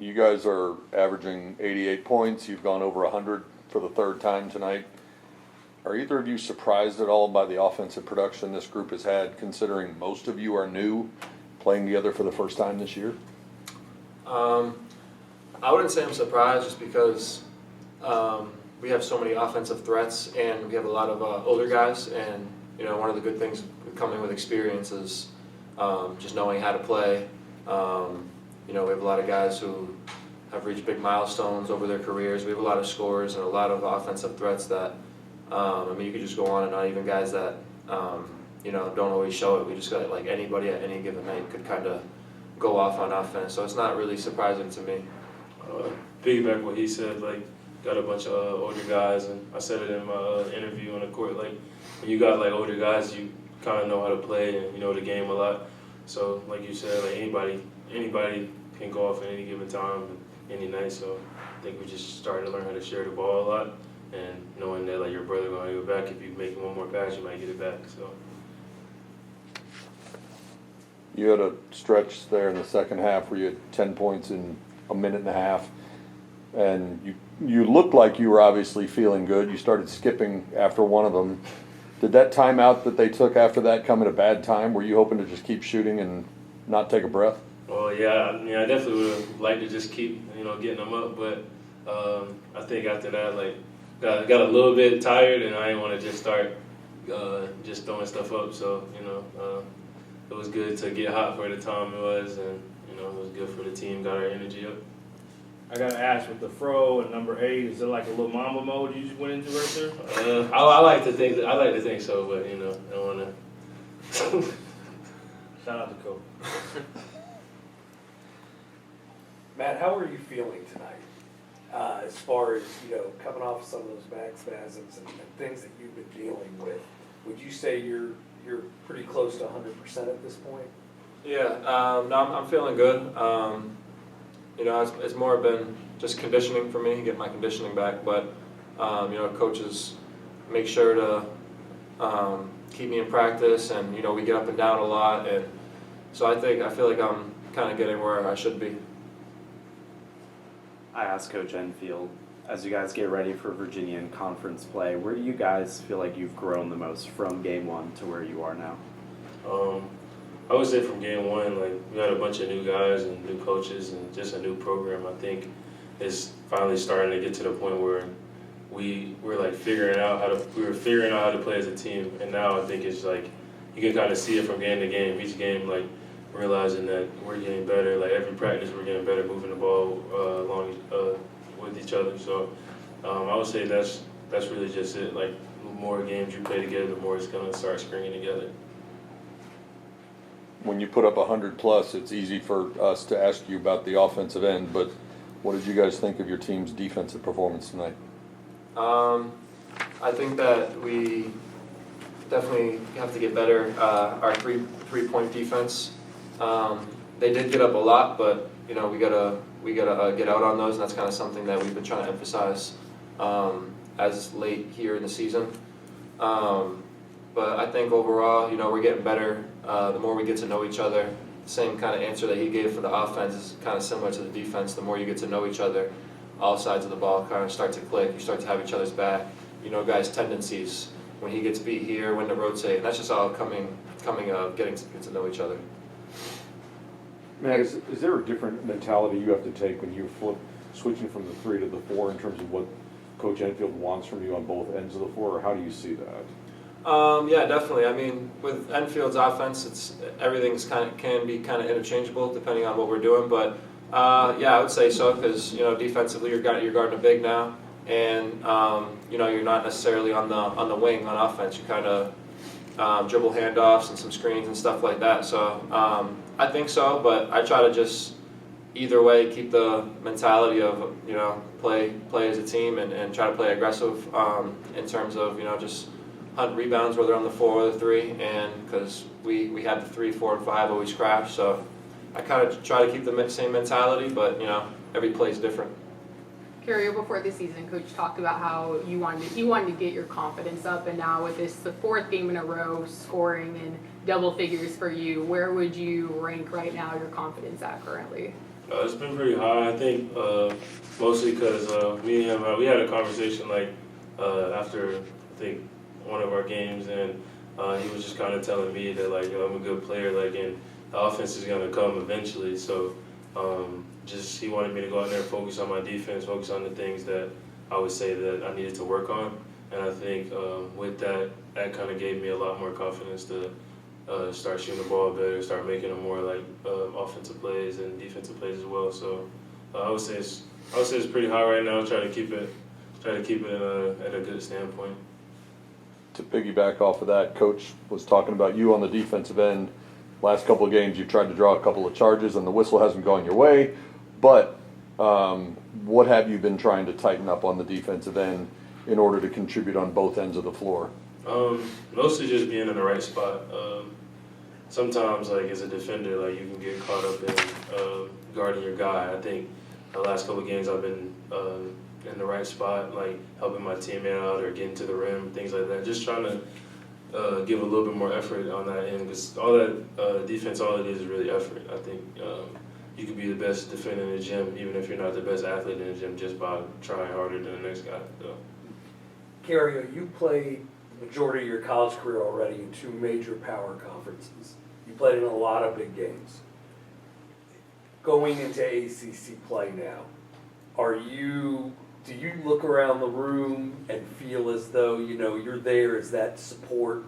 You guys are averaging 88 points. You've gone over 100 for the third time tonight. Are either of you surprised at all by the offensive production this group has had, considering most of you are new, playing together for the first time this year? I wouldn't say I'm surprised, just because we have so many offensive threats and we have a lot of older guys. And one of the good things coming with experience is just knowing how to play. We have a lot of guys who have reached big milestones over their careers. We have a lot of scorers and a lot of offensive threats that, you could just go on and on. Even guys that, don't always show it. We just got, like, anybody at any given night could kind of go off on offense. So it's not really surprising to me. Piggyback what he said, like, got a bunch of older guys, and I said it in my interview on the court, like, when you got, like, older guys, you kind of know how to play and you know the game a lot. So, like you said, like, anybody can go off at any given time, any night. So I think we just starting to learn how to share the ball a lot, and knowing that, like, your brother gonna give it back. If you make one more pass, you might get it back. So You had a stretch there in the second half where you had 10 points in a minute and a half, and you looked like you were obviously feeling good. You started skipping after one of them. Did that timeout that they took after that come at a bad time? Were you hoping to just keep shooting and not take a breath? Well, yeah, I definitely would have liked to just keep, getting them up, but I think after that, like, got a little bit tired, and I didn't want to just start just throwing stuff up. So, it was good to get hot for the time it was, and it was good for the team, got our energy up. I gotta ask, with the fro and number 8, is it like a little Mamba mode you just went into right there? I like to think so, but I don't want to. Shout out to Coach. Matt, how are you feeling tonight? As far as, coming off some of those back spasms and things that you've been dealing with, would you say you're pretty close to 100% at this point? Yeah, no, I'm feeling good. It's more been just conditioning for me, get my conditioning back. But coaches make sure to keep me in practice, and we get up and down a lot, and so I feel like I'm kind of getting where I should be. I asked Coach Enfield, as you guys get ready for Virginia in conference play, where do you guys feel like you've grown the most from game 1 to where you are now? I would say from game 1, like, we had a bunch of new guys and new coaches and just a new program. I think it's finally starting to get to the point where we're like figuring out how to play as a team. And now I think it's like you can kind of see it from game to game. Each game, like, realizing that we're getting better. Like, every practice we're getting better, moving the ball along with each other. So I would say that's really just it. Like, the more games you play together, the more it's gonna start springing together. When you put up 100 plus, it's easy for us to ask you about the offensive end, but what did you guys think of your team's defensive performance tonight? I think that we definitely have to get better. Our three-point defense. They did get up a lot, but we gotta get out on those, and that's kind of something that we've been trying to emphasize as late here in the season. But I think overall, we're getting better. The more we get to know each other, the same kind of answer that he gave for the offense is kind of similar to the defense. The more you get to know each other, all sides of the ball kind of start to click. You start to have each other's back. Guys' tendencies, when he gets beat here, when to rotate. And that's just all coming getting to know each other. Matt, is there a different mentality you have to take when you switching from the 3 to the 4 in terms of what Coach Enfield wants from you on both ends of the floor, or how do you see that? Yeah, definitely. I mean, with Enfield's offense, everything's can be kind of interchangeable depending on what we're doing. But yeah, I would say so, because defensively you're guarding a big now, and you're not necessarily on the wing on offense. You kind of dribble handoffs and some screens and stuff like that. So I think so, but I try to just either way keep the mentality of play as a team and try to play aggressive in terms of just hunt rebounds, whether on the 4 or the 3, and because we have the 3, 4, and 5 always crash. So I kind of try to keep the same mentality, but every play is different. Kario, before the season, Coach talked about how you wanted to get your confidence up, and now with this the 4th game in a row scoring in double figures for you, where would you rank right now your confidence at currently? It's been pretty high. I think mostly because me and him, we had a conversation like after I think one of our games, and he was just kind of telling me that like I'm a good player, like and the offense is gonna come eventually. So just he wanted me to go out there and focus on my defense, focus on the things that I would say that I needed to work on, and I think with that, that kind of gave me a lot more confidence to start shooting the ball better, start making them more like offensive plays and defensive plays as well. So I would say it's pretty high right now. Try to keep it at a good standpoint. To piggyback off of that, Coach was talking about you on the defensive end. Last couple of games, you've tried to draw a couple of charges, and the whistle hasn't gone your way. But what have you been trying to tighten up on the defensive end in order to contribute on both ends of the floor? Mostly just being in the right spot. Sometimes, like as a defender, like you can get caught up in guarding your guy. I think the last couple of games I've been in the right spot, like helping my teammate out or getting to the rim, things like that. Just trying to give a little bit more effort on that end, because all that defense, all it is really effort. I think you could be the best defender in the gym, even if you're not the best athlete in the gym, just by trying harder than the next guy. So. Kario, you played the majority of your college career already in two major power conferences. You played in a lot of big games. Going into ACC play now, do you look around the room and feel as though, you're there as that support,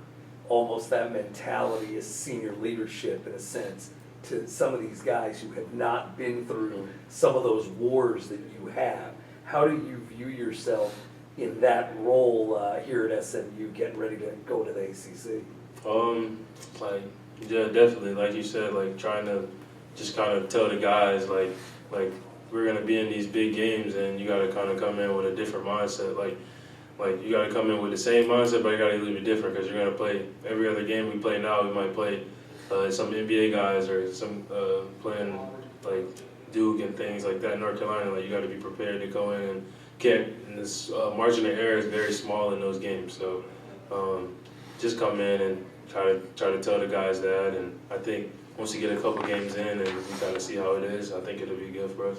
almost that mentality as senior leadership in a sense, to some of these guys who have not been through some of those wars that you have? How do you view yourself in that role here at SMU, getting ready to go to the ACC? Yeah, definitely. Like you said, like trying to just kind of tell the guys, like we're gonna be in these big games, and you gotta kind of come in with a different mindset. Like you gotta come in with the same mindset, but you gotta leave it different, because you're gonna play every other game we play now. We might play some NBA guys or some playing like Duke and things like that, North Carolina. Like you gotta be prepared to go in and and this margin of error is very small in those games. So just come in and try to tell the guys that, and I think once you get a couple games in and we kind of see how it is, I think it'll be good for us.